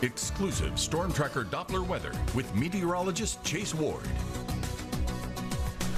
Exclusive Storm Tracker Doppler weather with meteorologist Chase Ward.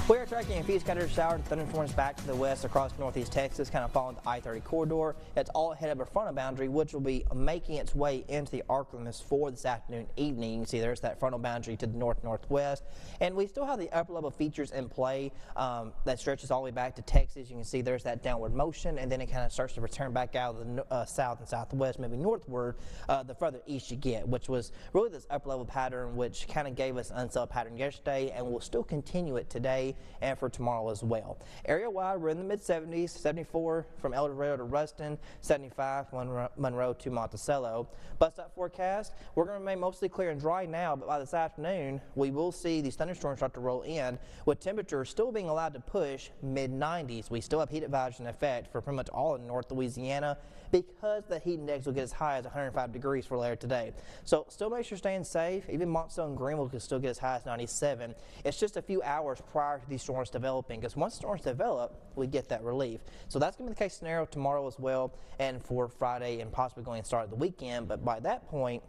We are tracking a few scattered showers and thunderstorms back to the west across northeast Texas, kind of following the I-30 corridor. It's all ahead of a frontal boundary, which will be making its way into the ArkLaMiss for this afternoon, evening. You can see there's that frontal boundary to the north-northwest. And we still have the upper level features in play that stretches all the way back to Texas. You can see there's that downward motion, and then it kind of starts to return back out of the south and southwest, maybe northward, the further east you get, which was really this upper level pattern, which kind of gave us an unsettled pattern yesterday, and will still continue it today and for tomorrow as well. Area-wide, we're in the mid-70s, 74 from El Dorado to Ruston, 75 from Monroe to Monticello. Bus-stop forecast, we're going to remain mostly clear and dry now, but by this afternoon, we will see these thunderstorms start to roll in, with temperatures still being allowed to push mid-90s. We still have heat advisories in effect for pretty much all of North Louisiana because the heat index will get as high as 105 degrees for later today. So still make sure you're staying safe. Even Montstone and Greenville can still get as high as 97. It's just a few hours prior to these storms developing, because once storms develop, we get that relief. So that's going to be the case scenario tomorrow as well, and for Friday and possibly going to start the weekend. But by that point,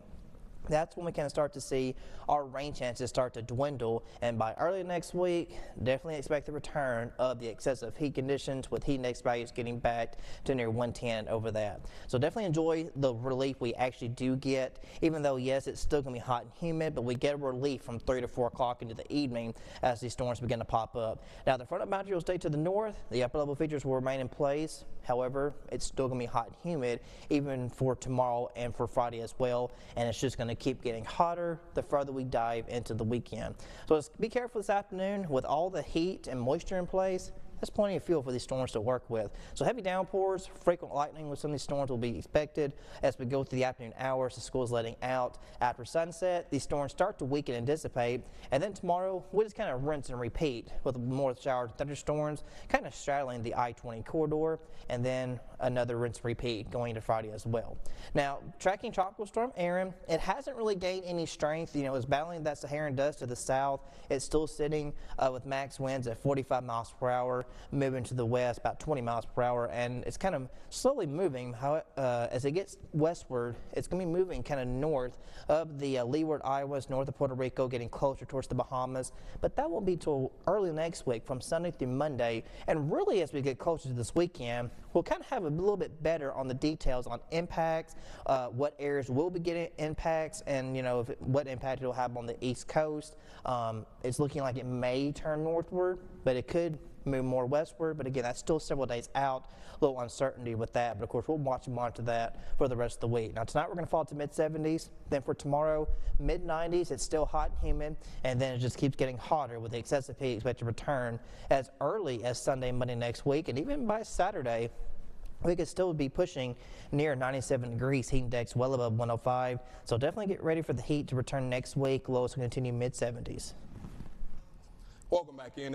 that's when we can start to see our rain chances start to dwindle, and by early next week, definitely expect the return of the excessive heat conditions, with heat index values getting back to near 110 over that. So definitely enjoy the relief we actually do get, even though yes, it's still going to be hot and humid, but we get a relief from 3 to 4 o'clock into the evening as these storms begin to pop up. Now the frontal boundary will stay to the north, the upper level features will remain in place. However, it's still going to be hot and humid even for tomorrow and for Friday as well, and it's just going to keep getting hotter the further we dive into the weekend. So let's be careful this afternoon. With all the heat and moisture in place, there's plenty of fuel for these storms to work with. So heavy downpours, frequent lightning with some of these storms will be expected as we go through the afternoon hours. The school is letting out after sunset. These storms start to weaken and dissipate, and then tomorrow we just kind of rinse and repeat with more showers and thunderstorms kind of straddling the I-20 corridor, and then another rinse and repeat going into Friday as well. Now tracking Tropical Storm Aaron, it hasn't really gained any strength. You know, it's battling that Saharan dust to the south. It's still sitting with max winds at 45 miles per hour. Moving to the west about 20 miles per hour, and it's kind of slowly moving. As it gets westward, it's going to be moving kind of north of the leeward Iowas, north of Puerto Rico, getting closer towards the Bahamas. But that won't be till early next week, from Sunday through Monday. And really, as we get closer to this weekend, we'll kind of have a little bit better on the details on impacts, what areas will be getting impacts, and what impact it will have on the East Coast. It's looking like it may turn northward, but it could move more westward, but again, that's still several days out. A little uncertainty with that, but of course we'll watch and monitor that for the rest of the week. Now tonight we're going to fall to mid-70s, then for tomorrow mid-90s. It's still hot and humid, and then it just keeps getting hotter with the excessive heat expected to return as early as Sunday, Monday next week, and even by Saturday we could still be pushing near 97 degrees, heat index well above 105. So definitely get ready for the heat to return next week. Lows will continue mid-70s. Welcome back in.